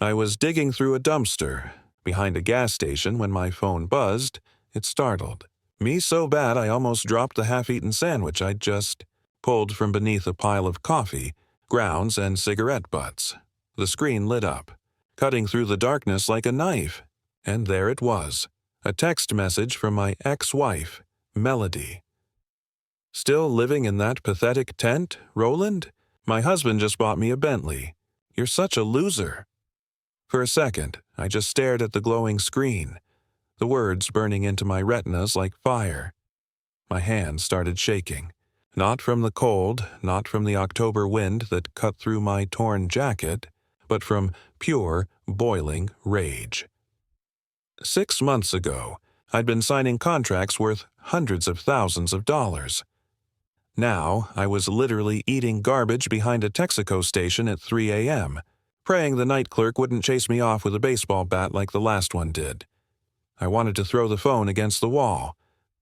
I was digging through a dumpster behind a gas station when my phone buzzed. It startled me so bad I almost dropped the half-eaten sandwich I'd just pulled from beneath a pile of coffee, grounds, and cigarette butts. The screen lit up, cutting through the darkness like a knife. And there it was, a text message from my ex-wife, Melody. "Still living in that pathetic tent, Roland? My husband just bought me a Bentley. You're such a loser." For a second, I just stared at the glowing screen, the words burning into my retinas like fire. My hands started shaking, not from the cold, not from the October wind that cut through my torn jacket, but from pure, boiling rage. 6 months ago, I'd been signing contracts worth hundreds of thousands of dollars. Now, I was literally eating garbage behind a Texaco station at 3 a.m., praying the night clerk wouldn't chase me off with a baseball bat like the last one did. I wanted to throw the phone against the wall,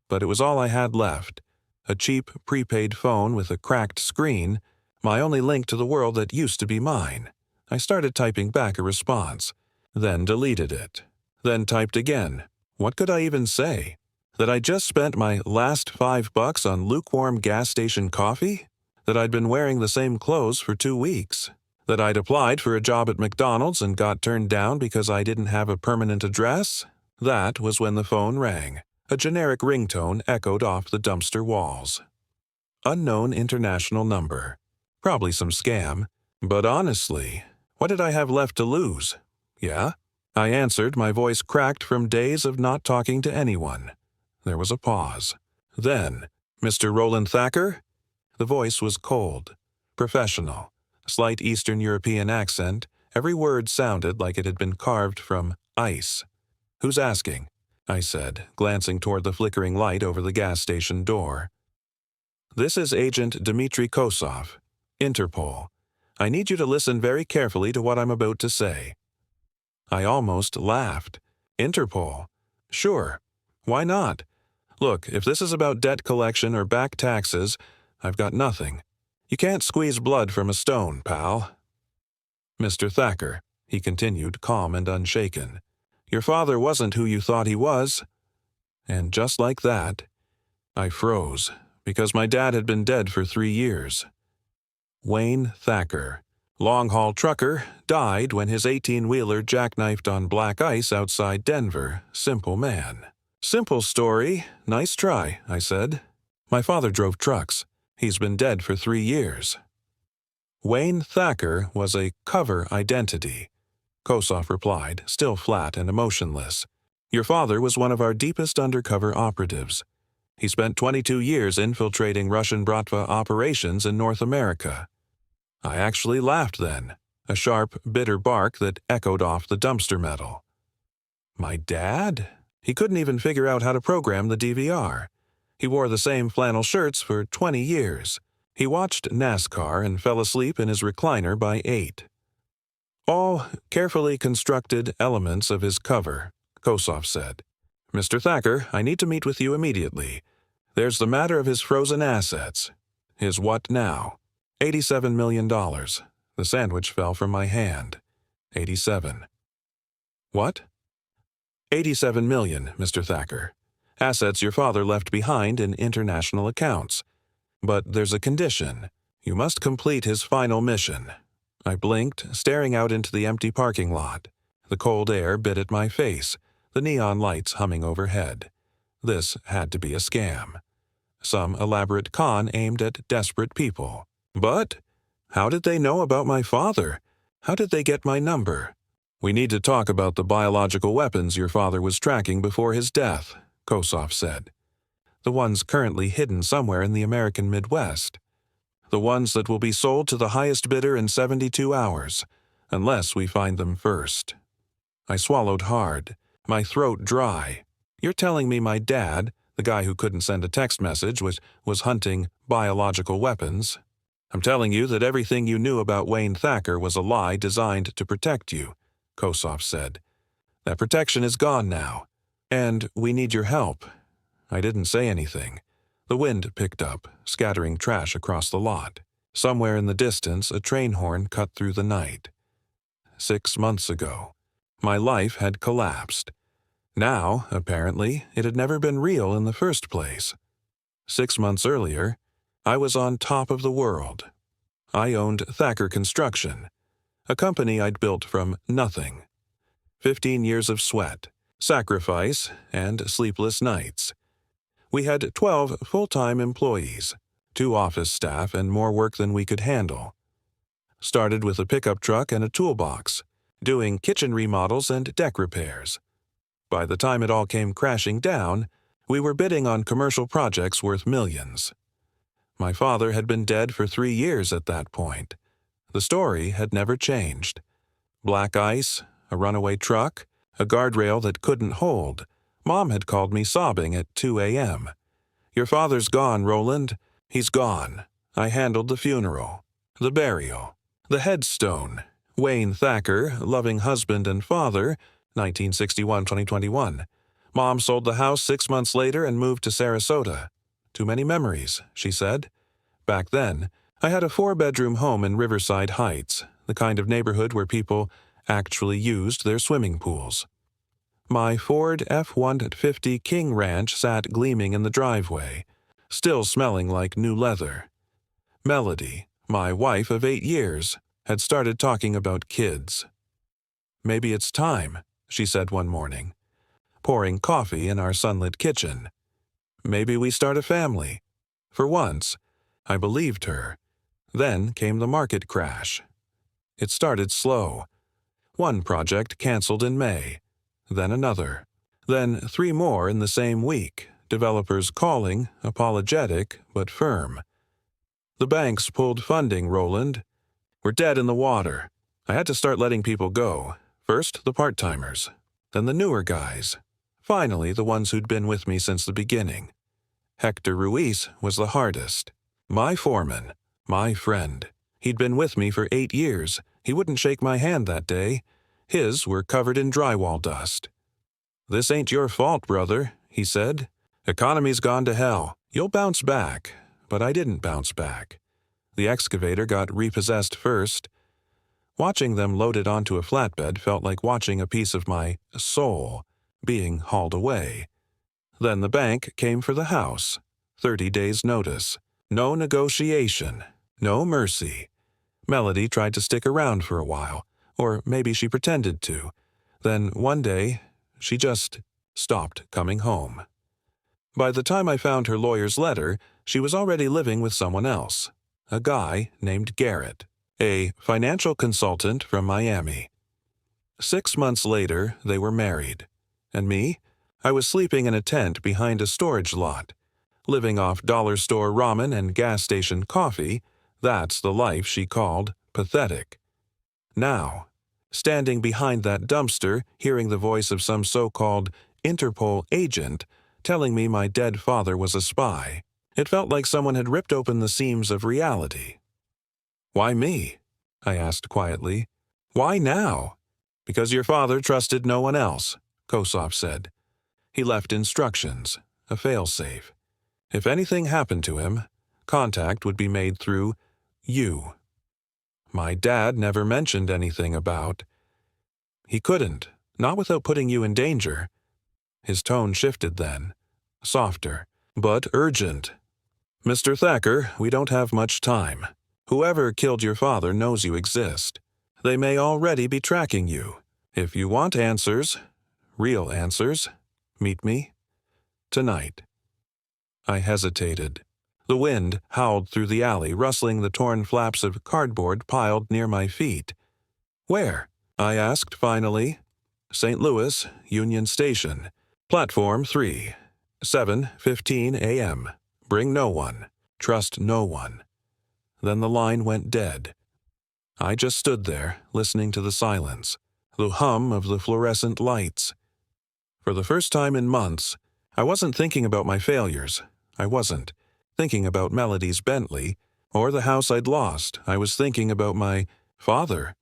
but it was all I had left. A cheap, prepaid phone with a cracked screen, my only link to the world that used to be mine. I started typing back a response, then deleted it, then typed again. What could I even say? That I just spent my last $5 on lukewarm gas station coffee? That I'd been wearing the same clothes for 2 weeks? That I'd applied for a job at McDonald's and got turned down because I didn't have a permanent address? That was when the phone rang. A generic ringtone echoed off the dumpster walls. Unknown international number. Probably some scam. But honestly, what did I have left to lose? Yeah? I answered, my voice cracked from days of not talking to anyone. There was a pause. Then, "Mr. Roland Thacker?" The voice was cold, professional, slight Eastern European accent. Every word sounded like it had been carved from ice. "Who's asking?" I said, glancing toward the flickering light over the gas station door. "This is Agent Dmitry Kosov, Interpol. I need you to listen very carefully to what I'm about to say." I almost laughed. Interpol? Sure. Why not? Look, if this is about debt collection or back taxes, I've got nothing. You can't squeeze blood from a stone, pal. "Mr. Thacker," he continued, calm and unshaken, "your father wasn't who you thought he was." And just like that, I froze, because my dad had been dead for 3 years. Wayne Thacker, long-haul trucker, died when his 18-wheeler jackknifed on black ice outside Denver. Simple man. "Simple story. Nice try," I said. "My father drove trucks. He's been dead for 3 years." Wayne Thacker was a cover identity, Kosov replied, still flat and emotionless. "Your father was one of our deepest undercover operatives. He spent 22 years infiltrating Russian Bratva operations in North America." I actually laughed then, a sharp, bitter bark that echoed off the dumpster metal. My dad? He couldn't even figure out how to program the DVR. He wore the same flannel shirts for 20 years. He watched NASCAR and fell asleep in his recliner by 8. "All carefully constructed elements of his cover," Kosov said. "Mr. Thacker, I need to meet with you immediately. There's the matter of his frozen assets." "His what now?" $87 million. The sandwich fell from my hand. 87. "What?" $87 million, Mr. Thacker. Assets your father left behind in international accounts. But there's a condition. You must complete his final mission. I blinked, staring out into the empty parking lot. The cold air bit at my face, the neon lights humming overhead. This had to be a scam. Some elaborate con aimed at desperate people. But how did they know about my father? How did they get my number? "We need to talk about the biological weapons your father was tracking before his death," Kosov said. "The ones currently hidden somewhere in the American Midwest. The ones that will be sold to the highest bidder in 72 hours, unless we find them first." I swallowed hard, my throat dry. "You're telling me my dad, the guy who couldn't send a text message, was hunting biological weapons? I'm telling you that everything you knew about Wayne Thacker was a lie designed to protect you," Kosov said. "That protection is gone now, and we need your help." I didn't say anything. The wind picked up, scattering trash across the lot. Somewhere in the distance, a train horn cut through the night. 6 months ago. My life had collapsed. Now, apparently, it had never been real in the first place. 6 months earlier, I was on top of the world. I owned Thacker Construction, a company I'd built from nothing. 15 years of sweat, sacrifice, and sleepless nights. We had 12 full-time employees, 2 office staff, and more work than we could handle. Started with a pickup truck and a toolbox, doing kitchen remodels and deck repairs. By the time it all came crashing down, we were bidding on commercial projects worth millions. My father had been dead for 3 years at that point. The story had never changed. Black ice, a runaway truck, a guardrail that couldn't hold. Mom had called me sobbing at 2 a.m. "Your father's gone, Roland. He's gone." I handled the funeral, the burial, the headstone. Wayne Thacker, loving husband and father, 1961-2021. Mom sold the house 6 months later and moved to Sarasota. "Too many memories," she said. Back then, I had a 4-bedroom home in Riverside Heights, the kind of neighborhood where people actually used their swimming pools. My Ford F-150 King Ranch sat gleaming in the driveway, still smelling like new leather. Melody, my wife of 8 years, had started talking about kids. "Maybe it's time," she said one morning, pouring coffee in our sunlit kitchen. "Maybe we start a family." For once, I believed her. Then came the market crash. It started slow. One project canceled in May, then another, then 3 more in the same week, developers calling, apologetic but firm. "The banks pulled funding, Roland. We're dead in the water." I had to start letting people go. First the part-timers, then the newer guys, finally the ones who'd been with me since the beginning. Hector Ruiz was the hardest. My foreman, my friend. He'd been with me for 8 years. He wouldn't shake my hand that day. His were covered in drywall dust. "This ain't your fault, brother," he said. "Economy's gone to hell. You'll bounce back." But I didn't bounce back. The excavator got repossessed first. Watching them load it onto a flatbed felt like watching a piece of my soul being hauled away. Then the bank came for the house. 30 days' notice. No negotiation. No mercy. Melody tried to stick around for a while, or maybe she pretended to. Then one day, she just stopped coming home. By the time I found her lawyer's letter, she was already living with someone else, a guy named Garrett, a financial consultant from Miami. 6 months later, they were married. And me? I was sleeping in a tent behind a storage lot, living off dollar store ramen and gas station coffee. That's the life she called pathetic. Now, standing behind that dumpster, hearing the voice of some so-called INTERPOL agent telling me my dead father was a spy, it felt like someone had ripped open the seams of reality. "Why me?" I asked quietly. "Why now?" "Because your father trusted no one else," Kossoff said. "He left instructions, a failsafe. If anything happened to him, contact would be made through you. My dad never mentioned anything about. He couldn't, not without putting you in danger." His tone shifted then, softer, but urgent. "Mr. Thacker, we don't have much time. Whoever killed your father knows you exist. They may already be tracking you. If you want answers, real answers, meet me tonight." I hesitated. The wind howled through the alley, rustling the torn flaps of cardboard piled near my feet. "Where?" I asked finally. "St. Louis, Union Station. Platform 3. 7:15 a.m. Bring no one. Trust no one." Then the line went dead. I just stood there, listening to the silence, the hum of the fluorescent lights. For the first time in months, I wasn't thinking about my failures. I wasn't thinking about Melody's Bentley or the house I'd lost. I was thinking about my father,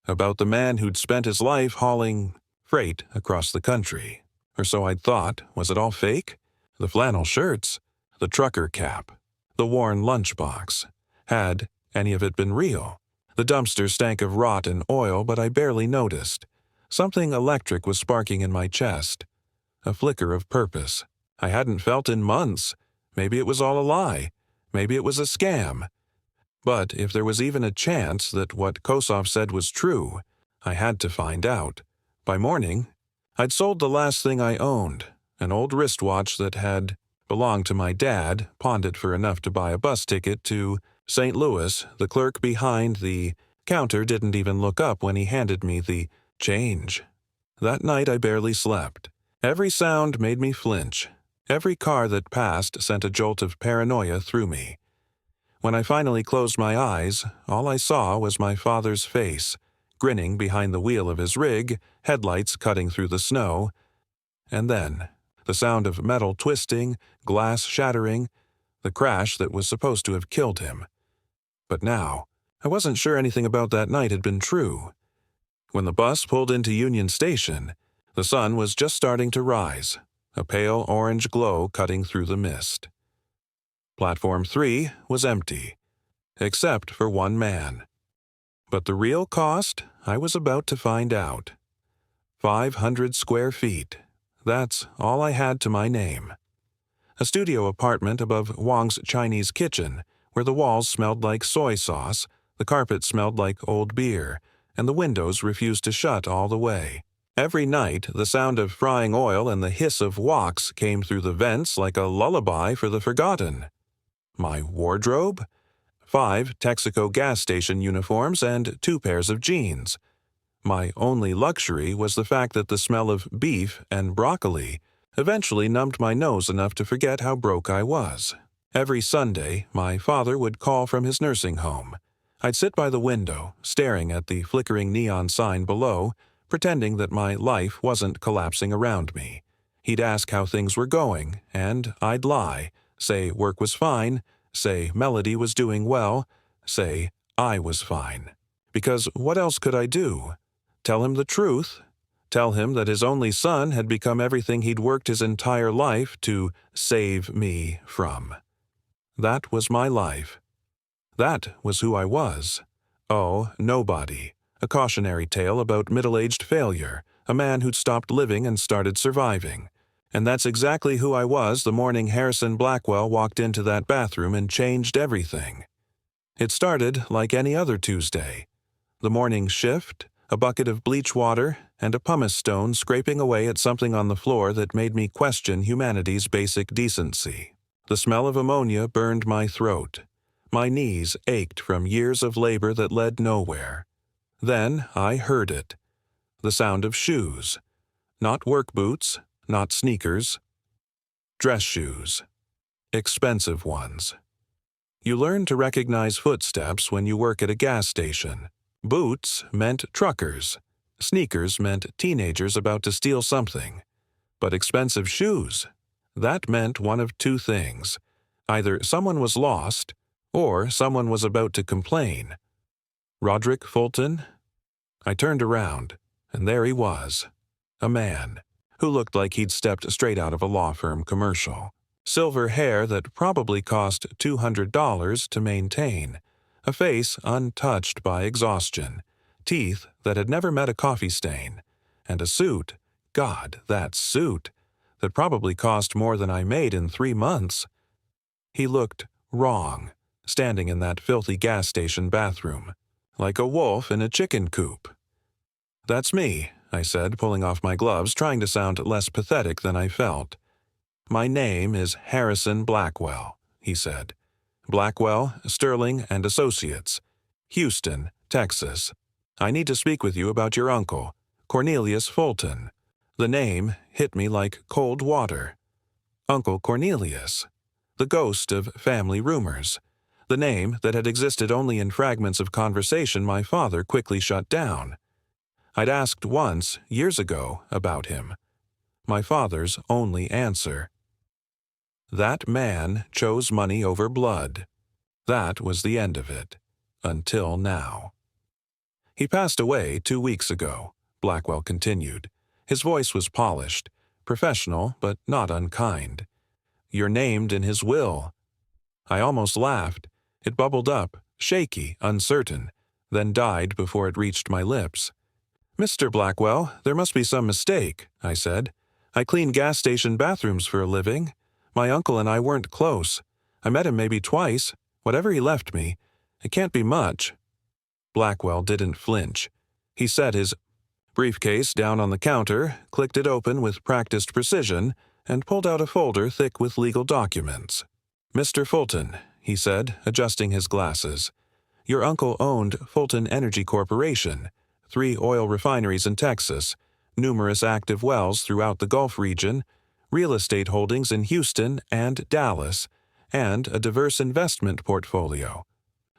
about the man who'd spent his life hauling freight across the country. Or so I'd thought. Was it all fake? The flannel shirts, the trucker cap, the worn lunchbox. Had any of it been real? The dumpster stank of rot and oil, but I barely noticed. Something electric was sparking in my chest. A flicker of purpose. I hadn't felt in months. Maybe it was all a lie. Maybe it was a scam. But if there was even a chance that what Kosov said was true, I had to find out. By morning, I'd sold the last thing I owned, an old wristwatch that had belonged to my dad, pawned it for enough to buy a bus ticket to St. Louis. The clerk behind the counter didn't even look up when he handed me the change. That night I barely slept. Every sound made me flinch. Every car that passed sent a jolt of paranoia through me. When I finally closed my eyes, all I saw was my father's face, grinning behind the wheel of his rig, headlights cutting through the snow, and then the sound of metal twisting, glass shattering, the crash that was supposed to have killed him. But now, I wasn't sure anything about that night had been true. When the bus pulled into Union Station, the sun was just starting to rise, a pale orange glow cutting through the mist. Platform 3 was empty, except for one man. But the real cost, I was about to find out. 500 square feet. That's all I had to my name. A studio apartment above Wang's Chinese kitchen, where the walls smelled like soy sauce, the carpet smelled like old beer, and the windows refused to shut all the way. Every night, the sound of frying oil and the hiss of woks came through the vents like a lullaby for the forgotten. My wardrobe? 5 Texaco gas station uniforms and 2 pairs of jeans. My only luxury was the fact that the smell of beef and broccoli eventually numbed my nose enough to forget how broke I was. Every Sunday, my father would call from his nursing home. I'd sit by the window, staring at the flickering neon sign below, pretending that my life wasn't collapsing around me. He'd ask how things were going, and I'd lie, say work was fine, say Melody was doing well, say I was fine. Because what else could I do? Tell him the truth? Tell him that his only son had become everything he'd worked his entire life to save me from. That was my life. That was who I was. Oh, nobody. A cautionary tale about middle-aged failure, a man who'd stopped living and started surviving. And that's exactly who I was the morning Harrison Blackwell walked into that bathroom and changed everything. It started like any other Tuesday. The morning shift, a bucket of bleach water, and a pumice stone scraping away at something on the floor that made me question humanity's basic decency. The smell of ammonia burned my throat. My knees ached from years of labor that led nowhere. Then I heard it. The sound of shoes. Not work boots, not sneakers. Dress shoes. Expensive ones. You learn to recognize footsteps when you work at a gas station. Boots meant truckers. Sneakers meant teenagers about to steal something. But expensive shoes, that meant one of two things. Either someone was lost, or someone was about to complain. Roderick Fulton? I turned around, and there he was. A man who looked like he'd stepped straight out of a law firm commercial. Silver hair that probably cost $200 to maintain. A face untouched by exhaustion. Teeth that had never met a coffee stain. And a suit, God, that suit, that probably cost more than I made in 3 months. He looked wrong, standing in that filthy gas station bathroom, like a wolf in a chicken coop. "That's me," I said, pulling off my gloves, trying to sound less pathetic than I felt. "My name is Harrison Blackwell," he said. "Blackwell, Sterling and Associates, Houston, Texas. I need to speak with you about your uncle, Cornelius Fulton." The name hit me like cold water. Uncle Cornelius. The ghost of family rumors. The name that had existed only in fragments of conversation my father quickly shut down. I'd asked once, years ago, about him. My father's only answer. That man chose money over blood. That was the end of it. Until now. "He passed away 2 weeks ago," Blackwell continued. His voice was polished, professional but not unkind. "You're named in his will." I almost laughed. It bubbled up, shaky, uncertain. then died before it reached my lips. "Mr. Blackwell, there must be some mistake," I said. "I clean gas station bathrooms for a living. My uncle and I weren't close. I met him maybe twice. Whatever he left me, it can't be much." Blackwell didn't flinch. He set his briefcase down on the counter, clicked it open with practiced precision, and pulled out a folder thick with legal documents. "Mr. Fulton," he said, adjusting his glasses, "your uncle owned Fulton Energy Corporation, 3 oil refineries in Texas, numerous active wells throughout the Gulf region, real estate holdings in Houston and Dallas, and a diverse investment portfolio.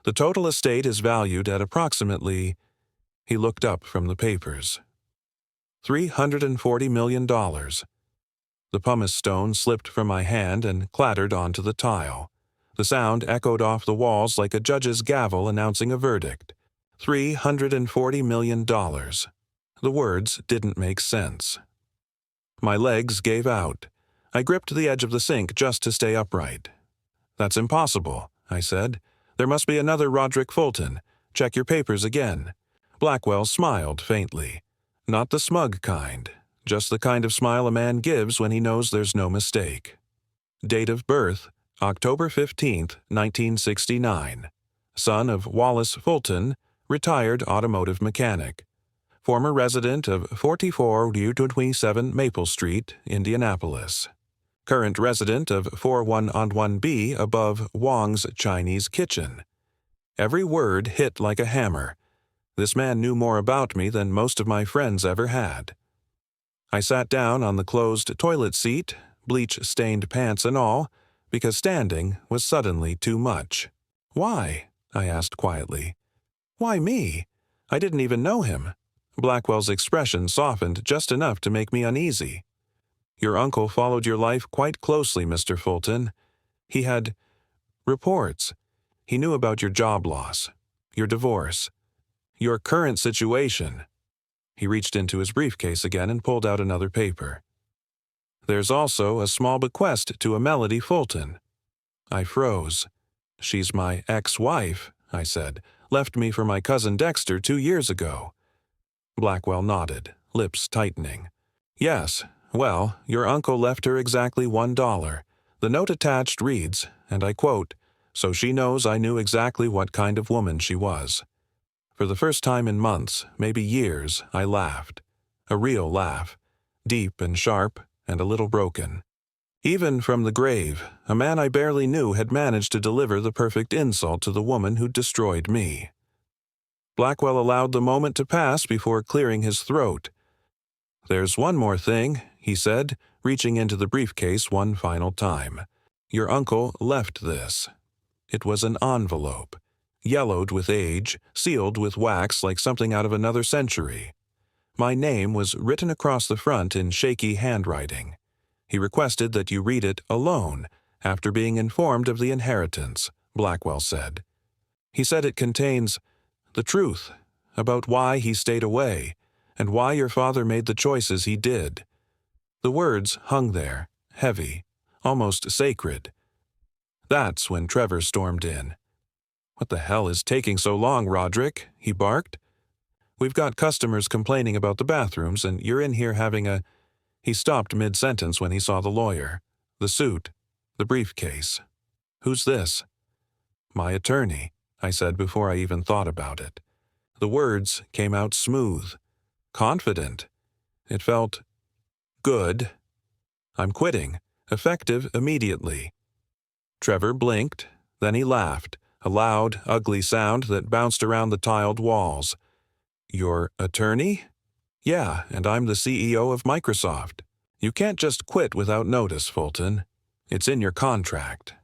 The total estate is valued at approximately," he looked up from the papers, $340 million. The pumice stone slipped from my hand and clattered onto the tile. The sound echoed off the walls like a judge's gavel announcing a verdict. $340 million. The words didn't make sense. My legs gave out. I gripped the edge of the sink just to stay upright. "That's impossible," I said. "There must be another Roderick Fulton. Check your papers again." Blackwell smiled faintly. Not the smug kind, just the kind of smile a man gives when he knows there's no mistake. Date of birth, October 15th, 1969. Son of Wallace Fulton, retired automotive mechanic. Former resident of 44 Rue 27 Maple Street, Indianapolis. Current resident of 4111B above Wong's Chinese Kitchen. Every word hit like a hammer. This man knew more about me than most of my friends ever had. I sat down on the closed toilet seat, bleach-stained pants and all, because standing was suddenly too much. "Why?" I asked quietly. "Why me? I didn't even know him." Blackwell's expression softened just enough to make me uneasy. "Your uncle followed your life quite closely, Mr. Fulton. He had reports. He knew about your job loss, your divorce, your current situation." He reached into his briefcase again and pulled out another paper. "There's also a small bequest to a Melody Fulton." I froze. "She's my ex-wife," I said. "Left me for my cousin Dexter 2 years ago." Blackwell nodded, lips tightening. "Yes, well, your uncle left her exactly $1. The note attached reads, and I quote, 'So she knows I knew exactly what kind of woman she was.'" For the first time in months, maybe years, I laughed. A real laugh. Deep and sharp and a little broken. Even from the grave, a man I barely knew had managed to deliver the perfect insult to the woman who destroyed me. Blackwell allowed the moment to pass before clearing his throat. "There's one more thing," he said, reaching into the briefcase one final time. "Your uncle left this." It was an envelope. Yellowed with age, sealed with wax like something out of another century. My name was written across the front in shaky handwriting. He requested that you read it alone, after being informed of the inheritance, Blackwell said. He said it contains the truth about why he stayed away, and why your father made the choices he did. The words hung there, heavy, almost sacred. That's when Trevor stormed in. "What the hell is taking so long, Roderick?" he barked. "We've got customers complaining about the bathrooms, and you're in here having a—" He stopped mid-sentence when he saw the lawyer, the suit, the briefcase. "Who's this?" "My attorney," I said before I even thought about it. The words came out smooth, confident. It felt good. "I'm quitting, effective immediately." Trevor blinked, then he laughed. A loud, ugly sound that bounced around the tiled walls. "Your attorney?" "Yeah, and I'm the CEO of Microsoft. You can't just quit without notice, Fulton. It's in your contract."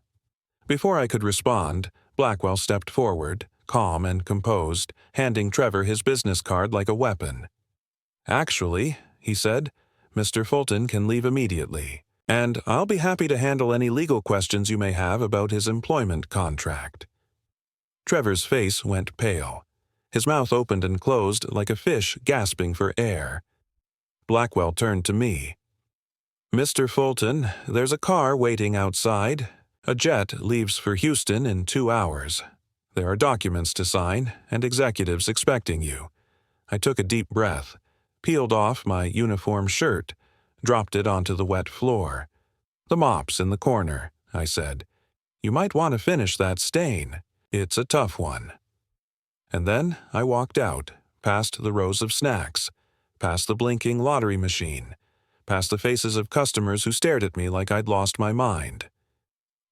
Before I could respond, Blackwell stepped forward, calm and composed, handing Trevor his business card like a weapon. "Actually," he said, "Mr. Fulton can leave immediately, and I'll be happy to handle any legal questions you may have about his employment contract." Trevor's face went pale. His mouth opened and closed like a fish gasping for air. Blackwell turned to me. "Mr. Fulton, there's a car waiting outside. A jet leaves for Houston in 2 hours. There are documents to sign and executives expecting you. I took a deep breath, peeled off my uniform shirt, dropped it onto the wet floor. The mop's in the corner, I said. You might want to finish that stain. It's a tough one. And then I walked out, past the rows of snacks, past the blinking lottery machine, past the faces of customers who stared at me like I'd lost my mind.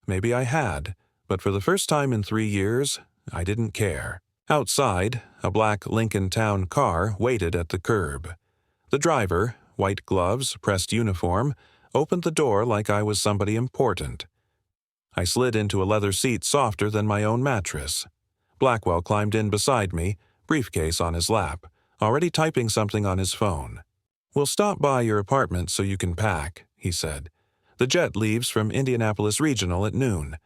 Maybe I had, but for the first time in 3 years, I didn't care. Outside, a black Lincoln Town car waited at the curb. The driver, white gloves, pressed uniform, opened the door like I was somebody important. I slid into a leather seat softer than my own mattress. Blackwell climbed in beside me, briefcase on his lap, already typing something on his phone. We'll stop by your apartment so you can pack, he said. The jet leaves from Indianapolis Regional at noon.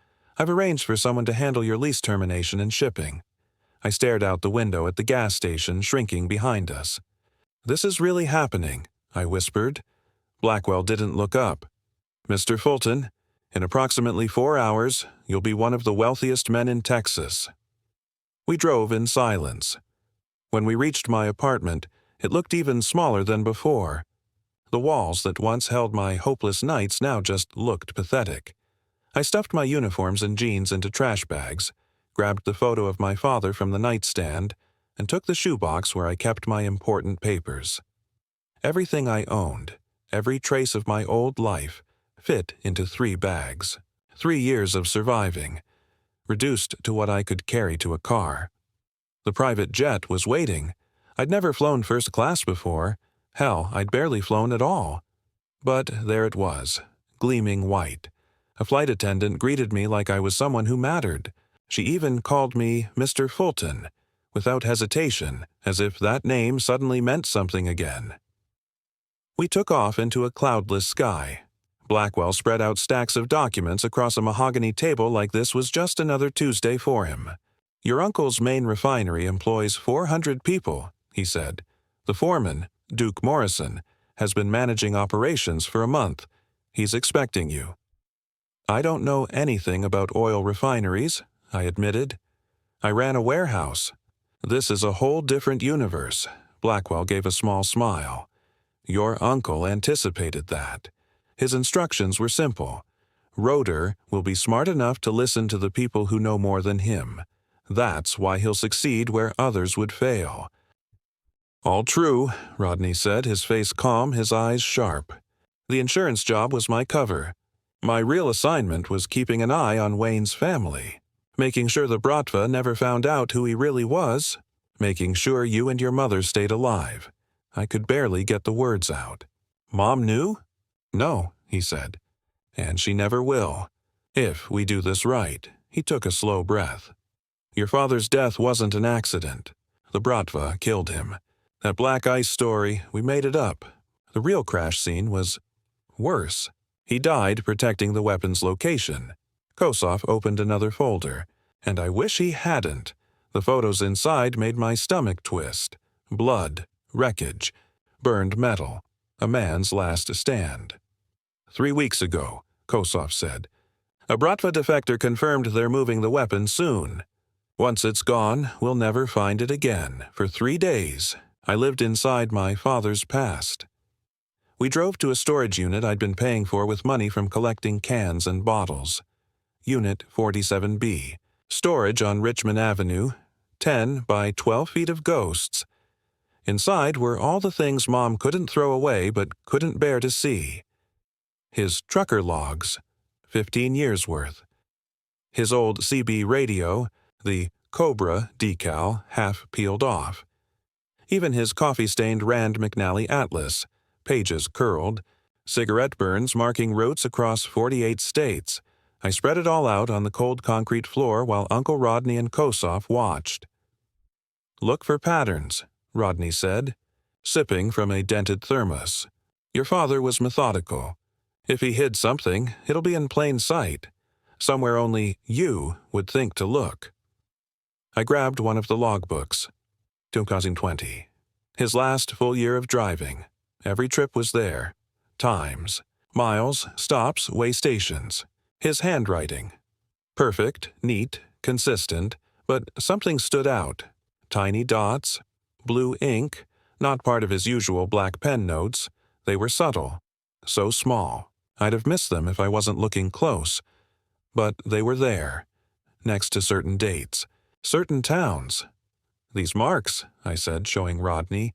I've arranged for someone to handle your lease termination and shipping. I stared out the window at the gas station shrinking behind us. This is really happening, I whispered. Blackwell didn't look up. Mr. Fulton, in approximately 4 hours, you'll be one of the wealthiest men in Texas. We drove in silence. When we reached my apartment, it looked even smaller than before. The walls that once held my hopeless nights now just looked pathetic. I stuffed my uniforms and jeans into trash bags, grabbed the photo of my father from the nightstand, and took the shoebox where I kept my important papers. Everything I owned, every trace of my old life, fit into 3 bags. 3 years of surviving, reduced to what I could carry to a car. The private jet was waiting. I'd never flown first class before. Hell, I'd barely flown at all. But there it was, gleaming white. A flight attendant greeted me like I was someone who mattered. She even called me Mr. Fulton, without hesitation, as if that name suddenly meant something again. We took off into a cloudless sky. Blackwell spread out stacks of documents across a mahogany table like this was just another Tuesday for him. Your uncle's main refinery employs 400 people, he said. The foreman, Duke Morrison, has been managing operations for a month. He's expecting you. I don't know anything about oil refineries, I admitted. I ran a warehouse. This is a whole different universe. Blackwell gave a small smile. Your uncle anticipated that. His instructions were simple. Roeder will be smart enough to listen to the people who know more than him. That's why he'll succeed where others would fail. All true, Rodney said, his face calm, his eyes sharp. The insurance job was my cover. My real assignment was keeping an eye on Wayne's family, making sure the Bratva never found out who he really was, making sure you and your mother stayed alive. I could barely get the words out. Mom knew? No, he said. And she never will. If we do this right. He took a slow breath. Your father's death wasn't an accident. The Bratva killed him. That black ice story, we made it up. The real crash scene was worse. He died protecting the weapon's location. Kossoff opened another folder, and I wish he hadn't. The photos inside made my stomach twist. Blood, wreckage, burned metal, a man's last stand. 3 weeks ago, Kossoff said. A Bratva defector confirmed they're moving the weapon soon. Once it's gone, we'll never find it again. For 3 days, I lived inside my father's past. We drove to a storage unit I'd been paying for with money from collecting cans and bottles. Unit 47B. Storage on Richmond Avenue, 10 by 12 feet of ghosts. Inside were all the things Mom couldn't throw away but couldn't bear to see. His trucker logs, 15 years' worth. His old CB radio, the Cobra decal half peeled off. Even his coffee-stained Rand McNally Atlas, pages curled, cigarette burns marking routes across 48 states. I spread it all out on the cold concrete floor while Uncle Rodney and Kossoff watched. Look for patterns, Rodney said, sipping from a dented thermos. Your father was methodical. If he hid something, it'll be in plain sight, somewhere only you would think to look. I grabbed one of the logbooks. 2020. His last full year of driving. Every trip was there. Times, miles, stops, way stations. His handwriting. Perfect, neat, consistent, But something stood out. Tiny dots, blue ink, not part of his usual black pen notes. They were subtle, so small. I'd have missed them if I wasn't looking close. But they were there, next to certain dates, certain towns. "These marks," I said, showing Rodney.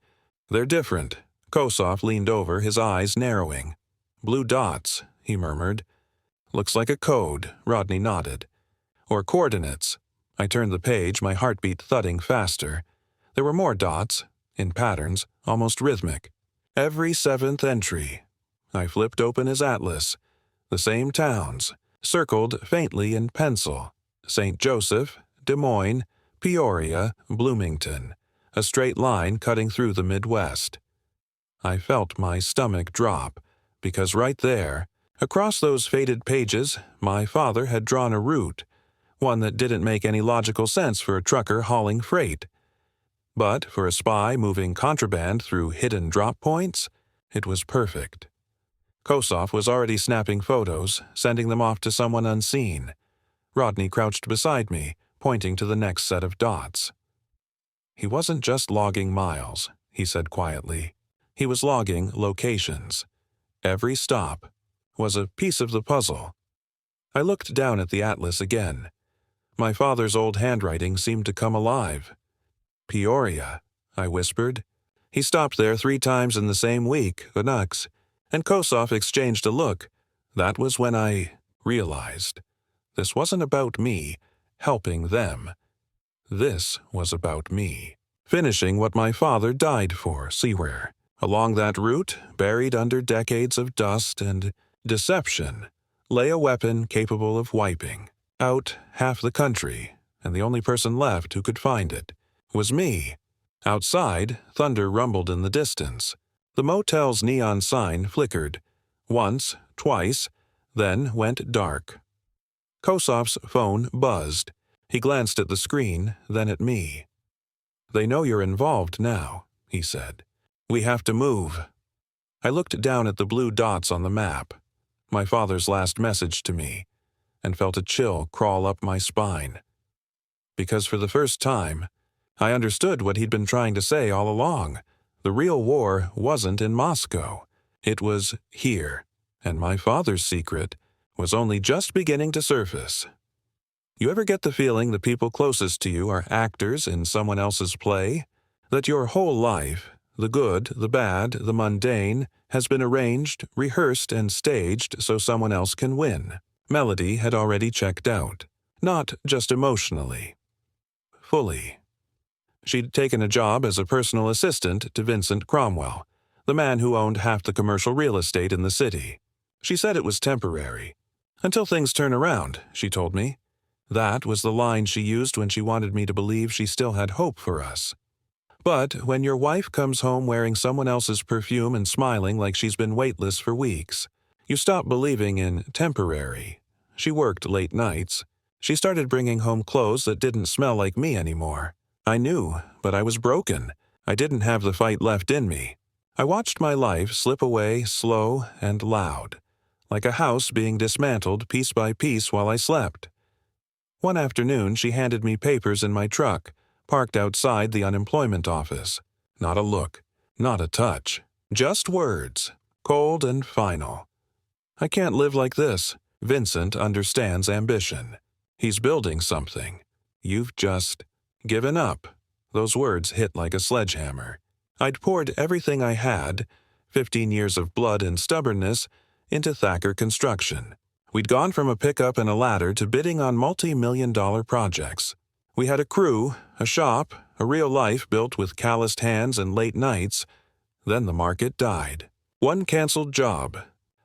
"They're different." Kossoff leaned over, his eyes narrowing. "Blue dots," he murmured. "Looks like a code," Rodney nodded. "Or coordinates." I turned the page, my heartbeat thudding faster. There were more dots, in patterns, almost rhythmic. Every seventh entry. I flipped open his atlas. The same towns, circled faintly in pencil. St. Joseph, Des Moines, Peoria, Bloomington. A straight line cutting through the Midwest. I felt my stomach drop, because right there, across those faded pages, my father had drawn a route, one that didn't make any logical sense for a trucker hauling freight. But for a spy moving contraband through hidden drop points, it was perfect. Kossoff was already snapping photos, sending them off to someone unseen. Rodney crouched beside me, pointing to the next set of dots. "He wasn't just logging miles," he said quietly. "He was logging locations. Every stop was a piece of the puzzle." I looked down at the atlas again. My father's old handwriting seemed to come alive. "Peoria," I whispered. "He stopped there 3 times in the same week, Nux," and Kossoff exchanged a look. That was when I realized. This wasn't about me helping them. This was about me. Finishing what my father died for, see where. Along that route, buried under decades of dust and deception, lay a weapon capable of wiping out half the country, and the only person left who could find it was me. Outside, thunder rumbled in the distance. The motel's neon sign flickered. Once, twice, then went dark. Kossoff's phone buzzed. He glanced at the screen, then at me. "They know you're involved now," he said. "We have to move." I looked down at the blue dots on the map, my father's last message to me, and felt a chill crawl up my spine. Because for the first time, I understood what he'd been trying to say all along. The real war wasn't in Moscow. It was here, and my father's secret was only just beginning to surface. You ever get the feeling the people closest to you are actors in someone else's play? That your whole life, the good, the bad, the mundane, has been arranged, rehearsed, and staged so someone else can win. Melody had already checked out. Not just emotionally. Fully. She'd taken a job as a personal assistant to Vincent Cromwell, the man who owned half the commercial real estate in the city. She said it was temporary. "Until things turn around," she told me. That was the line she used when she wanted me to believe she still had hope for us. But when your wife comes home wearing someone else's perfume and smiling like she's been weightless for weeks, you stop believing in temporary. She worked late nights. She started bringing home clothes that didn't smell like me anymore. I knew, but I was broken. I didn't have the fight left in me. I watched my life slip away slow and loud, like a house being dismantled piece by piece while I slept. One afternoon, she handed me papers in my truck, parked outside the unemployment office. Not a look, not a touch, just words, cold and final. "I can't live like this. Vincent understands ambition. He's building something. You've just given up." Those words hit like a sledgehammer. I'd poured everything I had, 15 years of blood and stubbornness, into Thacker Construction. We'd gone from a pickup and a ladder to bidding on multi-million-dollar projects. We had a crew, a shop, a real life built with calloused hands and late nights. Then the market died. One canceled job,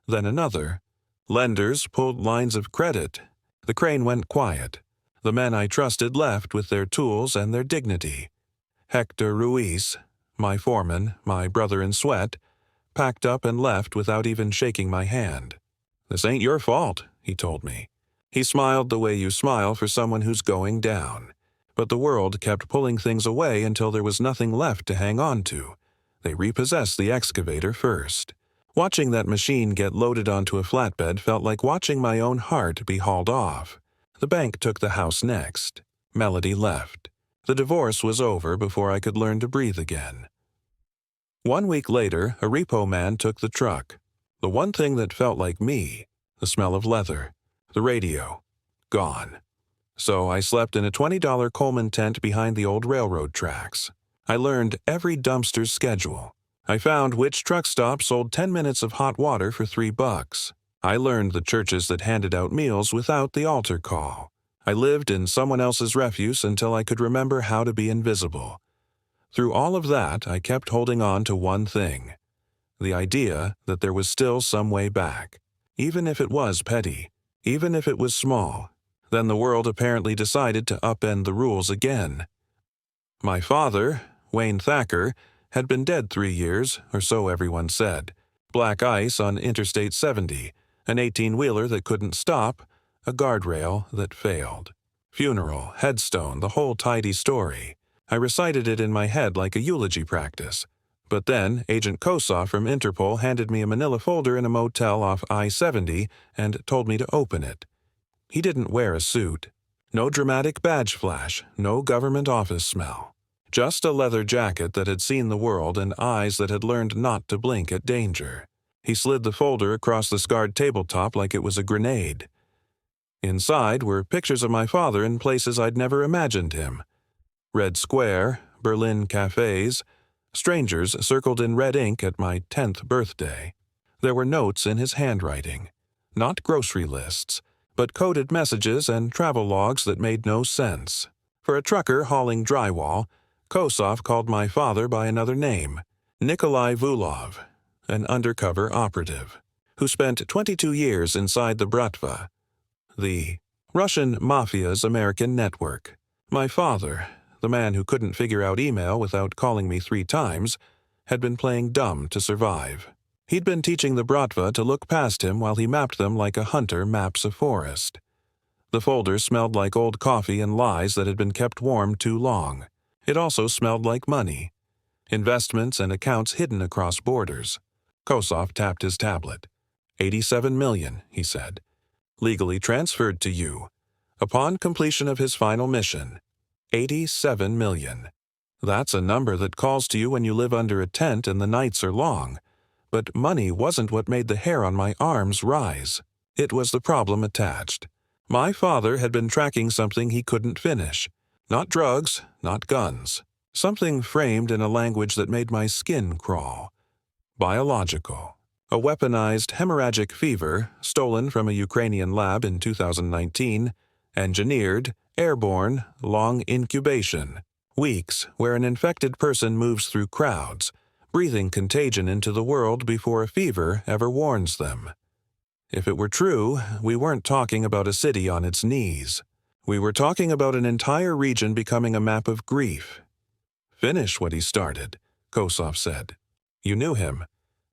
then another. Lenders pulled lines of credit. The crane went quiet. The men I trusted left with their tools and their dignity. Hector Ruiz, my foreman, my brother in sweat, packed up and left without even shaking my hand. "This ain't your fault," he told me. He smiled the way you smile for someone who's going down. But the world kept pulling things away until there was nothing left to hang on to. They repossessed the excavator first. Watching that machine get loaded onto a flatbed felt like watching my own heart be hauled off. The bank took the house next. Melody left. The divorce was over before I could learn to breathe again. 1 week later, a repo man took the truck. The one thing that felt like me, the smell of leather, the radio, gone. So I slept in a $20 Coleman tent behind the old railroad tracks. I learned every dumpster's schedule. I found which truck stop sold 10 minutes of hot water for $3. I learned the churches that handed out meals without the altar call. I lived in someone else's refuse until I could remember how to be invisible. Through all of that, I kept holding on to one thing: the idea that there was still some way back. Even if it was petty, even if it was small, then the world apparently decided to upend the rules again. My father, Wayne Thacker, had been dead 3 years, or so everyone said. Black ice on Interstate 70, an 18-wheeler that couldn't stop, a guardrail that failed. Funeral, headstone, the whole tidy story. I recited it in my head like a eulogy practice. But then, Agent Kossoff from Interpol handed me a manila folder in a motel off I-70 and told me to open it. He didn't wear a suit. No dramatic badge flash, no government office smell. Just a leather jacket that had seen the world and eyes that had learned not to blink at danger. He slid the folder across the scarred tabletop like it was a grenade. Inside were pictures of my father in places I'd never imagined him. Red Square, Berlin cafes, strangers circled in red ink at my 10th birthday. There were notes in his handwriting. Not grocery lists, but coded messages and travel logs that made no sense. For a trucker hauling drywall, Kossoff called my father by another name, Nikolai Vulov, an undercover operative, who spent 22 years inside the Bratva, the Russian Mafia's American network. My father, the man who couldn't figure out email without calling me 3 times, had been playing dumb to survive. He'd been teaching the Bratva to look past him while he mapped them like a hunter maps a forest. The folder smelled like old coffee and lies that had been kept warm too long. It also smelled like money. Investments and accounts hidden across borders. Kossoff tapped his tablet. $87 million, he said. Legally transferred to you. Upon completion of his final mission. $87 million. That's a number that calls to you when you live under a tent and the nights are long. But money wasn't what made the hair on my arms rise. It was the problem attached. My father had been tracking something he couldn't finish. Not drugs, not guns. Something framed in a language that made my skin crawl. Biological. A weaponized hemorrhagic fever, stolen from a Ukrainian lab in 2019, engineered, airborne, long incubation. Weeks where an infected person moves through crowds, breathing contagion into the world before a fever ever warns them. If it were true, we weren't talking about a city on its knees. We were talking about an entire region becoming a map of grief. Finish what he started, Kossoff said. You knew him.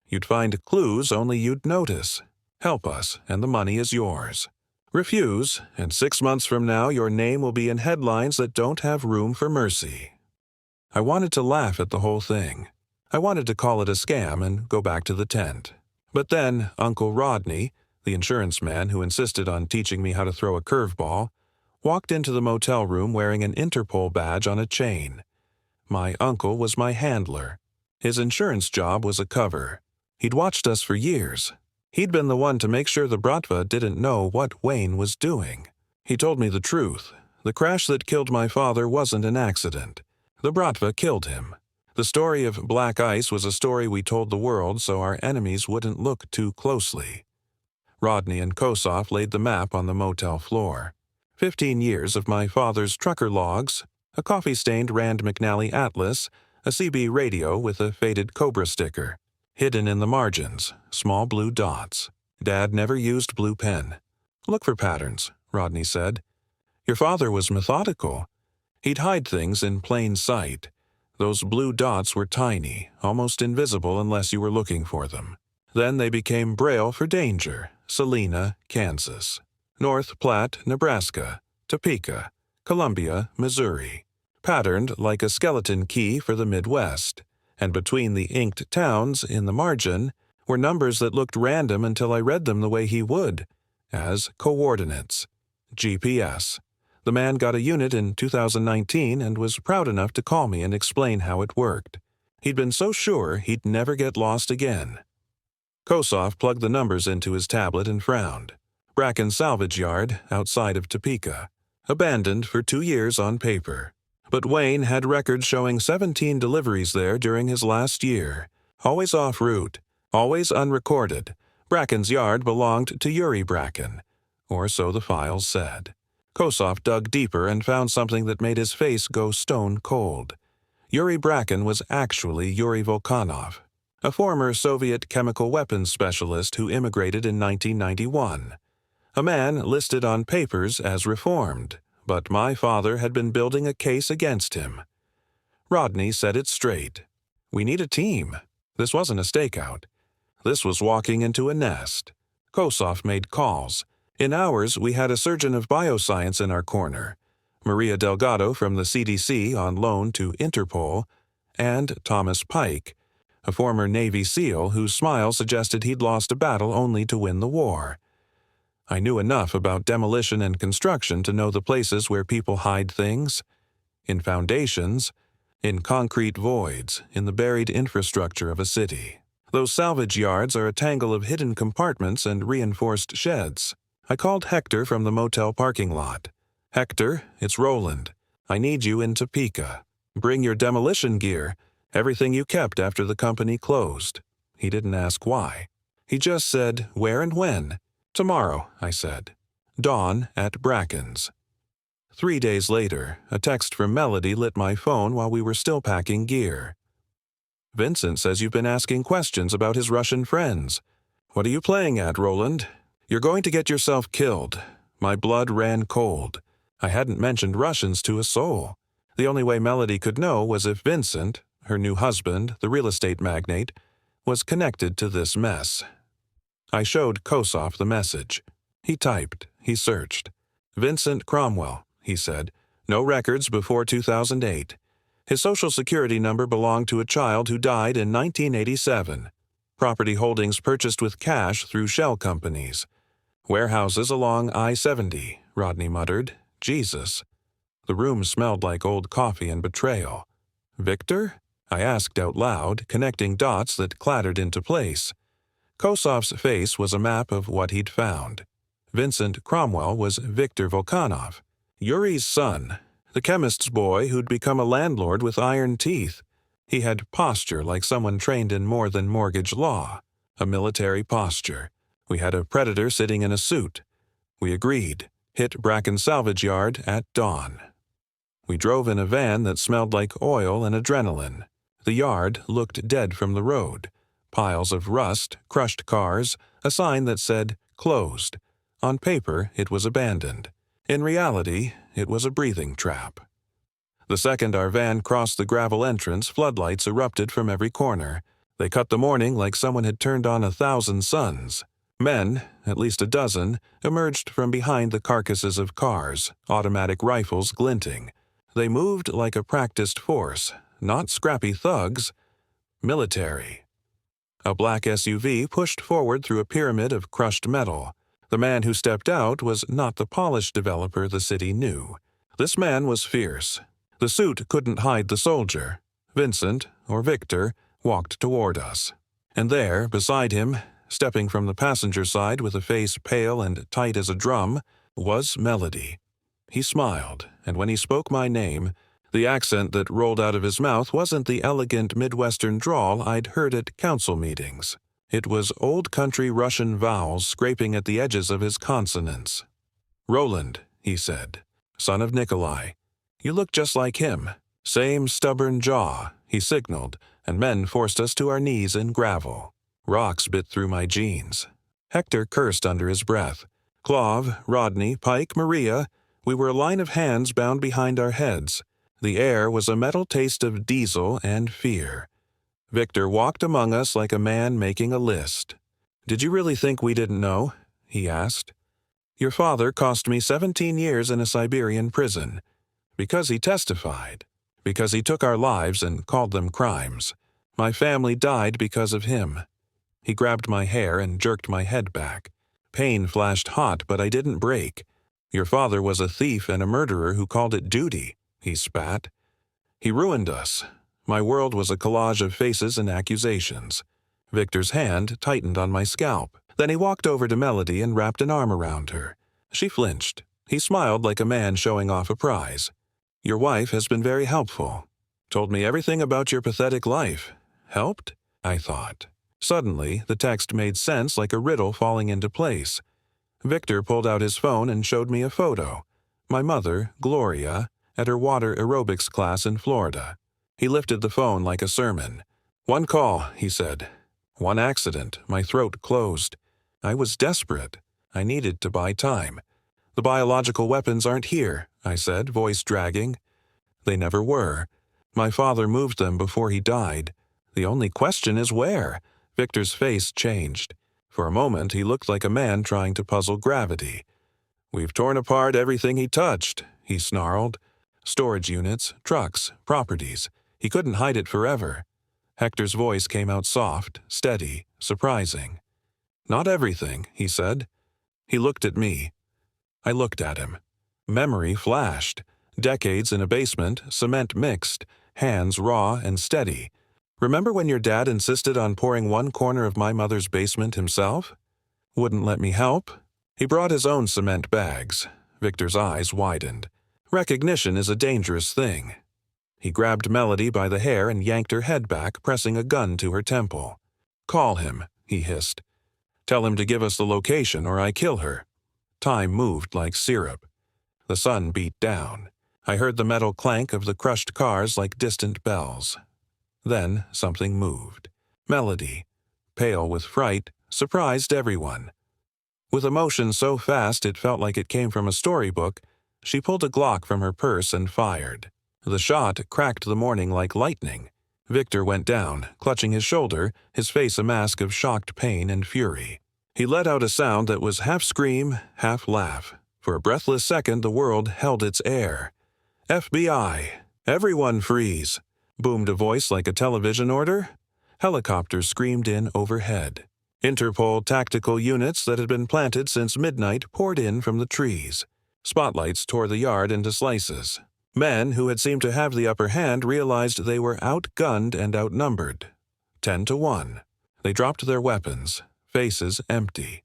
You'd find clues only you'd notice. Help us, and the money is yours. Refuse, and 6 months from now your name will be in headlines that don't have room for mercy. I wanted to laugh at the whole thing. I wanted to call it a scam and go back to the tent. But then Uncle Rodney, the insurance man who insisted on teaching me how to throw a curveball, walked into the motel room wearing an Interpol badge on a chain. My uncle was my handler. His insurance job was a cover. He'd watched us for years. He'd been the one to make sure the Bratva didn't know what Wayne was doing. He told me the truth. The crash that killed my father wasn't an accident. The Bratva killed him. The story of black ice was a story we told the world so our enemies wouldn't look too closely. Rodney and Kossoff laid the map on the motel floor. 15 years of my father's trucker logs, a coffee-stained Rand McNally atlas, a CB radio with a faded Cobra sticker. Hidden in the margins, small blue dots. Dad never used blue pen. Look for patterns, Rodney said. Your father was methodical. He'd hide things in plain sight. Those blue dots were tiny, almost invisible unless you were looking for them. Then they became Braille for danger. Salina, Kansas. North Platte, Nebraska. Topeka. Columbia, Missouri. Patterned like a skeleton key for the Midwest. And between the inked towns in the margin were numbers that looked random until I read them the way he would, as coordinates. GPS. The man got a unit in 2019 and was proud enough to call me and explain how it worked. He'd been so sure he'd never get lost again. Kossoff plugged the numbers into his tablet and frowned. Bracken Salvage Yard, outside of Topeka. Abandoned for 2 years on paper. But Wayne had records showing 17 deliveries there during his last year. Always off route, always unrecorded. Bracken's yard belonged to Yuri Bracken, or so the files said. Kossoff dug deeper and found something that made his face go stone cold. Yuri Bracken was actually Yuri Volkanov, a former Soviet chemical weapons specialist who immigrated in 1991. A man listed on papers as reformed, but my father had been building a case against him. Rodney said it straight. We need a team. This wasn't a stakeout. This was walking into a nest. Kossoff made calls. In hours, we had a surgeon of bioscience in our corner, Maria Delgado from the CDC on loan to INTERPOL, and Thomas Pike, a former Navy SEAL whose smile suggested he'd lost a battle only to win the war. I knew enough about demolition and construction to know the places where people hide things. In foundations, in concrete voids, in the buried infrastructure of a city. Those salvage yards are a tangle of hidden compartments and reinforced sheds. I called Hector from the motel parking lot. Hector, it's Roland. I need you in Topeka. Bring your demolition gear, everything you kept after the company closed. He didn't ask why. He just said where and when. Tomorrow, I said. Dawn at Bracken's. 3 days later, a text from Melody lit my phone while we were still packing gear. Vincent says you've been asking questions about his Russian friends. What are you playing at, Roland? You're going to get yourself killed. My blood ran cold. I hadn't mentioned Russians to a soul. The only way Melody could know was if Vincent, her new husband, the real estate magnate, was connected to this mess. I showed Kossoff the message. He typed. He searched. Vincent Cromwell, he said. No records before 2008. His social security number belonged to a child who died in 1987. Property holdings purchased with cash through shell companies. Warehouses along I-70, Rodney muttered. Jesus. The room smelled like old coffee and betrayal. Victor? I asked out loud, connecting dots that clattered into place. Kossoff's face was a map of what he'd found. Vincent Cromwell was Victor Volkanov, Yuri's son, the chemist's boy who'd become a landlord with iron teeth. He had posture like someone trained in more than mortgage law, a military posture. We had a predator sitting in a suit. We agreed, hit Bracken Salvage Yard at dawn. We drove in a van that smelled like oil and adrenaline. The yard looked dead from the road. Piles of rust, crushed cars, a sign that said, closed. On paper, it was abandoned. In reality, it was a breathing trap. The second our van crossed the gravel entrance, floodlights erupted from every corner. They cut the morning like someone had turned on 1,000 suns. Men, at least a dozen, emerged from behind the carcasses of cars, automatic rifles glinting. They moved like a practiced force, not scrappy thugs, military. A black SUV pushed forward through a pyramid of crushed metal. The man who stepped out was not the polished developer the city knew. This man was fierce. The suit couldn't hide the soldier. Vincent, or Victor, walked toward us. And there, beside him, stepping from the passenger side with a face pale and tight as a drum, was Melody. He smiled, and when he spoke my name, the accent that rolled out of his mouth wasn't the elegant Midwestern drawl I'd heard at council meetings. It was old country Russian vowels scraping at the edges of his consonants. Roland, he said, son of Nikolai. You look just like him. Same stubborn jaw, he signaled, and men forced us to our knees in gravel. Rocks bit through my jeans. Hector cursed under his breath. Clove, Rodney, Pike, Maria, we were a line of hands bound behind our heads. The air was a metal taste of diesel and fear. Victor walked among us like a man making a list. Did you really think we didn't know? He asked. Your father cost me 17 years in a Siberian prison. Because he testified. Because he took our lives and called them crimes. My family died because of him. He grabbed my hair and jerked my head back. Pain flashed hot, but I didn't break. Your father was a thief and a murderer who called it duty, he spat. He ruined us. My world was a collage of faces and accusations. Victor's hand tightened on my scalp. Then he walked over to Melody and wrapped an arm around her. She flinched. He smiled like a man showing off a prize. Your wife has been very helpful. Told me everything about your pathetic life. Helped? I thought. Suddenly, the text made sense like a riddle falling into place. Victor pulled out his phone and showed me a photo. My mother, Gloria, at her water aerobics class in Florida. He lifted the phone like a sermon. One call, he said. One accident. My throat closed. I was desperate. I needed to buy time. The biological weapons aren't here, I said, voice dragging. They never were. My father moved them before he died. The only question is where? Victor's face changed. For a moment, he looked like a man trying to puzzle gravity. We've torn apart everything he touched, he snarled. Storage units, trucks, properties. He couldn't hide it forever. Hector's voice came out soft, steady, surprising. Not everything, he said. He looked at me. I looked at him. Memory flashed. Decades in a basement, cement mixed, hands raw and steady. Remember when your dad insisted on pouring one corner of my mother's basement himself? Wouldn't let me help? He brought his own cement bags. Victor's eyes widened. Recognition is a dangerous thing. He grabbed Melody by the hair and yanked her head back, pressing a gun to her temple. Call him, he hissed. Tell him to give us the location or I kill her. Time moved like syrup. The sun beat down. I heard the metal clank of the crushed cars like distant bells. Then something moved. Melody, pale with fright, surprised everyone. With emotion so fast it felt like it came from a storybook, she pulled a Glock from her purse and fired. The shot cracked the morning like lightning. Victor went down, clutching his shoulder, his face a mask of shocked pain and fury. He let out a sound that was half scream, half laugh. For a breathless second the world held its air. FBI! Everyone freeze! Boomed a voice like a television order. Helicopters screamed in overhead. Interpol tactical units that had been planted since midnight poured in from the trees. Spotlights tore the yard into slices. Men who had seemed to have the upper hand realized they were outgunned and outnumbered. 10-1. They dropped their weapons, faces empty.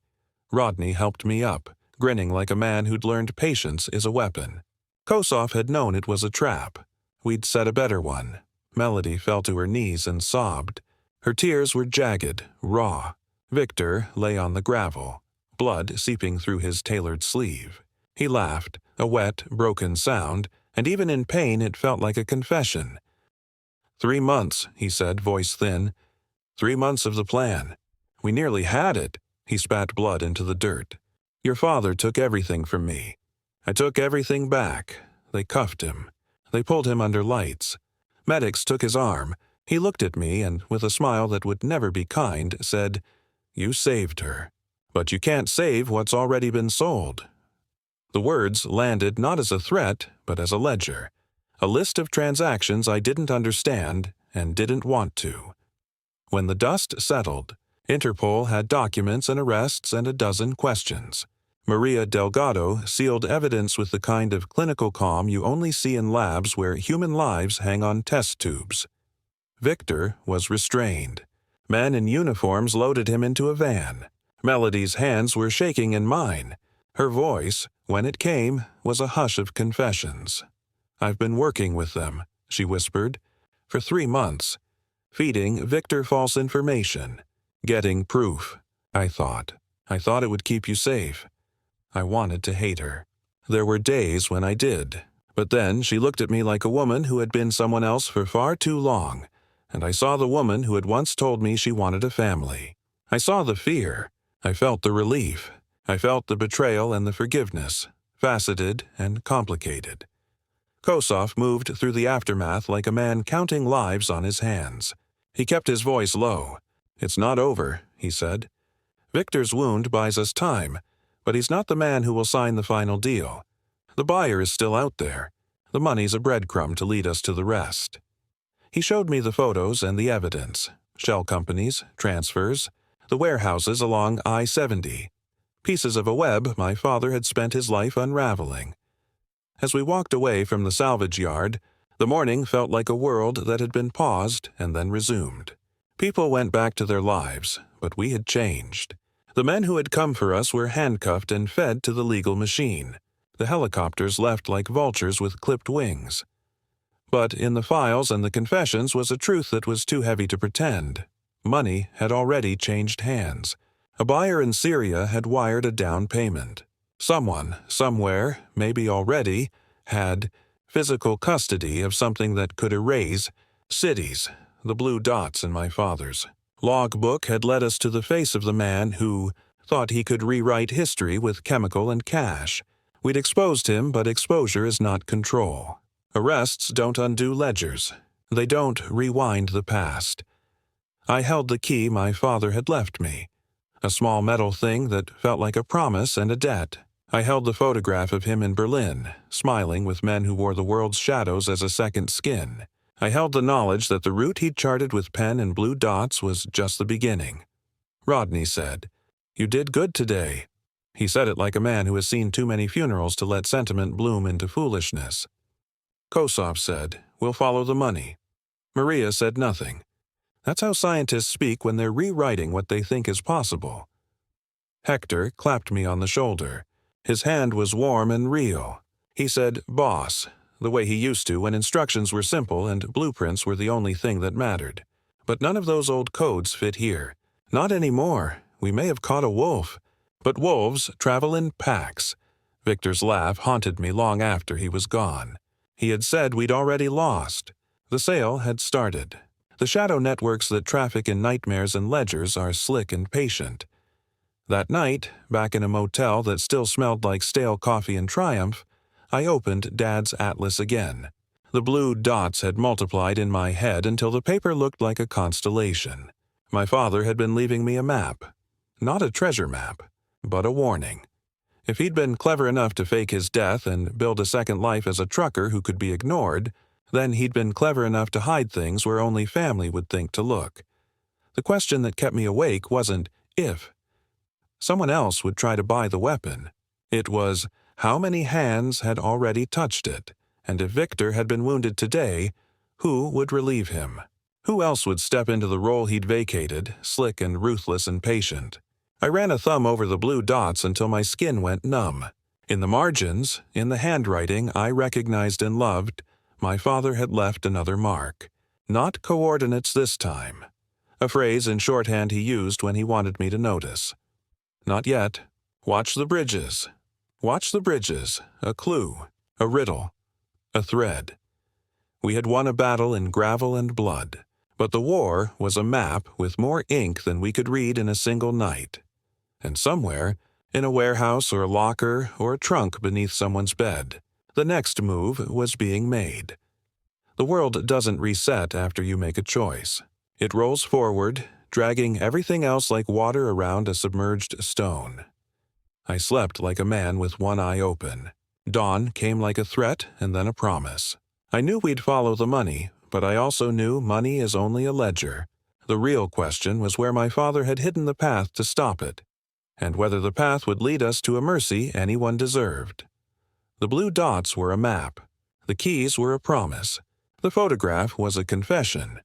Rodney helped me up, grinning like a man who'd learned patience is a weapon. Kossoff had known it was a trap. We'd set a better one. Melody fell to her knees and sobbed. Her tears were jagged, raw. Victor lay on the gravel, blood seeping through his tailored sleeve. He laughed, a wet, broken sound, and even in pain it felt like a confession. 3 months, he said, voice thin. 3 months of the plan. We nearly had it. He spat blood into the dirt. Your father took everything from me. I took everything back. They cuffed him. They pulled him under lights. Medics took his arm. He looked at me and, with a smile that would never be kind, said, You saved her. But you can't save what's already been sold. The words landed not as a threat, but as a ledger. A list of transactions I didn't understand and didn't want to. When the dust settled, Interpol had documents and arrests and a dozen questions. Maria Delgado sealed evidence with the kind of clinical calm you only see in labs where human lives hang on test tubes. Victor was restrained. Men in uniforms loaded him into a van. Melody's hands were shaking in mine. Her voice, when it came, was a hush of confessions. I've been working with them, she whispered, for 3 months, feeding Victor false information, getting proof. I thought it would keep you safe. I wanted to hate her. There were days when I did, but then she looked at me like a woman who had been someone else for far too long, and I saw the woman who had once told me she wanted a family. I saw the fear. I felt the relief. I felt the betrayal and the forgiveness, faceted and complicated. Kossoff moved through the aftermath like a man counting lives on his hands. He kept his voice low. It's not over, he said. Victor's wound buys us time, but he's not the man who will sign the final deal. The buyer is still out there. The money's a breadcrumb to lead us to the rest. He showed me the photos and the evidence, shell companies, transfers, the warehouses along I-70. pieces of a web my father had spent his life unraveling. As we walked away from the salvage yard, the morning felt like a world that had been paused and then resumed. People went back to their lives, but we had changed. The men who had come for us were handcuffed and fed to the legal machine. The helicopters left like vultures with clipped wings. But in the files and the confessions was a truth that was too heavy to pretend. Money had already changed hands. A buyer in Syria had wired a down payment. Someone, somewhere, maybe already, had physical custody of something that could erase cities, the blue dots in my father's logbook had led us to the face of the man who thought he could rewrite history with chemical and cash. We'd exposed him, but exposure is not control. Arrests don't undo ledgers. They don't rewind the past. I held the key my father had left me, a small metal thing that felt like a promise and a debt. I held the photograph of him in Berlin, smiling with men who wore the world's shadows as a second skin. I held the knowledge that the route he'd charted with pen and blue dots was just the beginning. Rodney said, "You did good today." He said it like a man who has seen too many funerals to let sentiment bloom into foolishness. Kosov said, "We'll follow the money." Maria said nothing. That's how scientists speak when they're rewriting what they think is possible. Hector clapped me on the shoulder. His hand was warm and real. He said, "Boss," the way he used to when instructions were simple and blueprints were the only thing that mattered. But none of those old codes fit here. Not anymore. We may have caught a wolf. But wolves travel in packs. Victor's laugh haunted me long after he was gone. He had said we'd already lost. The sale had started. The shadow networks that traffic in nightmares and ledgers are slick and patient. That night, back in a motel that still smelled like stale coffee and Triumph, I opened Dad's atlas again. The blue dots had multiplied in my head until the paper looked like a constellation. My father had been leaving me a map. Not a treasure map, but a warning. If he'd been clever enough to fake his death and build a second life as a trucker who could be ignored, then he'd been clever enough to hide things where only family would think to look. The question that kept me awake wasn't if. Someone else would try to buy the weapon. It was how many hands had already touched it, and if Victor had been wounded today, who would relieve him? Who else would step into the role he'd vacated, slick and ruthless and patient? I ran a thumb over the blue dots until my skin went numb. In the margins, in the handwriting I recognized and loved, my father had left another mark. Not coordinates this time. A phrase in shorthand he used when he wanted me to notice. Not yet. Watch the bridges. Watch the bridges. A clue. A riddle. A thread. We had won a battle in gravel and blood, but the war was a map with more ink than we could read in a single night. And somewhere, in a warehouse or a locker or a trunk beneath someone's bed, the next move was being made. The world doesn't reset after you make a choice. It rolls forward, dragging everything else like water around a submerged stone. I slept like a man with one eye open. Dawn came like a threat and then a promise. I knew we'd follow the money, but I also knew money is only a ledger. The real question was where my father had hidden the path to stop it, and whether the path would lead us to a mercy anyone deserved. The blue dots were a map. The keys were a promise. The photograph was a confession.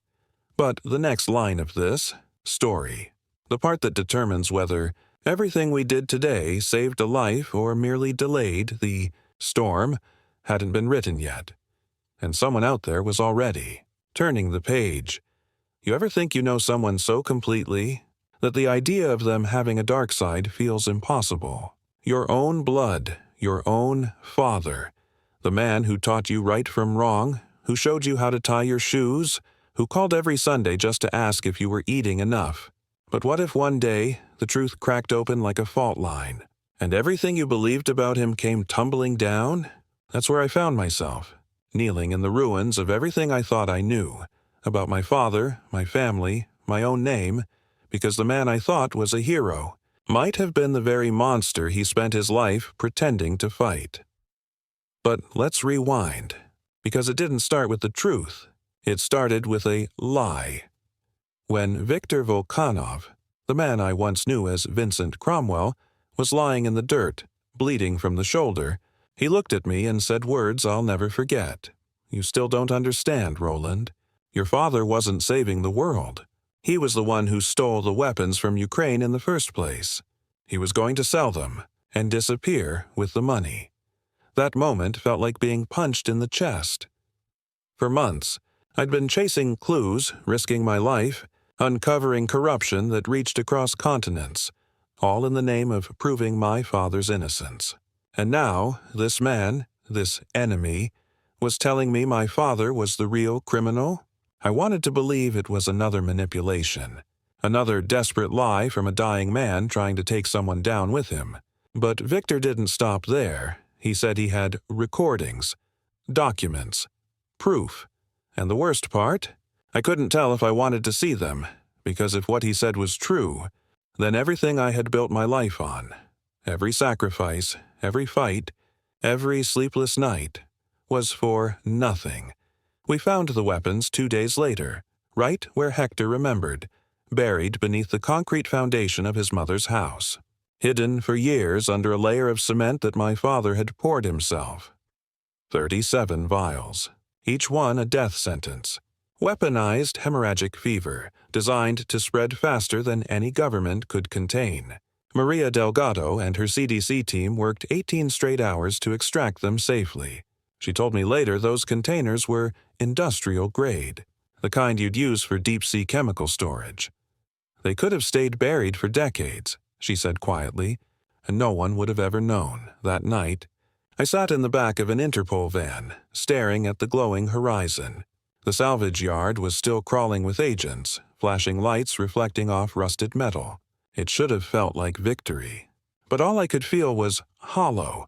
But the next line of this story, the part that determines whether everything we did today saved a life or merely delayed the storm, hadn't been written yet. And someone out there was already turning the page. You ever think you know someone so completely that the idea of them having a dark side feels impossible? Your own blood, your own father, the man who taught you right from wrong, who showed you how to tie your shoes, who called every Sunday just to ask if you were eating enough. But what if one day the truth cracked open like a fault line, and everything you believed about him came tumbling down? That's where I found myself, kneeling in the ruins of everything I thought I knew, about my father, my family, my own name, because the man I thought was a hero might have been the very monster he spent his life pretending to fight. But let's rewind, because it didn't start with the truth. It started with a lie. When Viktor Volkanov, the man I once knew as Vincent Cromwell, was lying in the dirt, bleeding from the shoulder. He looked at me and said words I'll never forget. "You still don't understand, Roland. Your father wasn't saving the world. He was the one who stole the weapons from Ukraine in the first place. He was going to sell them and disappear with the money." That moment felt like being punched in the chest. For months, I'd been chasing clues, risking my life, uncovering corruption that reached across continents, all in the name of proving my father's innocence. And now, this man, this enemy, was telling me my father was the real criminal? I wanted to believe it was another manipulation, another desperate lie from a dying man trying to take someone down with him. But Victor didn't stop there. He said he had recordings, documents, proof. And the worst part? I couldn't tell if I wanted to see them, because if what he said was true, then everything I had built my life on, every sacrifice, every fight, every sleepless night, was for nothing. We found the weapons 2 days later, right where Hector remembered, buried beneath the concrete foundation of his mother's house, hidden for years under a layer of cement that my father had poured himself. 37 vials, each one a death sentence. Weaponized hemorrhagic fever, designed to spread faster than any government could contain. Maria Delgado and her CDC team worked 18 straight hours to extract them safely. She told me later those containers were industrial grade, the kind you'd use for deep-sea chemical storage. They could have stayed buried for decades, she said quietly, and no one would have ever known. That night, I sat in the back of an Interpol van, staring at the glowing horizon. The salvage yard was still crawling with agents, flashing lights reflecting off rusted metal. It should have felt like victory. But all I could feel was hollow,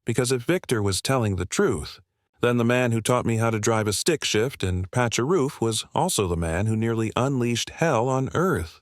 because if Victor was telling the truth, then the man who taught me how to drive a stick shift and patch a roof was also the man who nearly unleashed hell on Earth.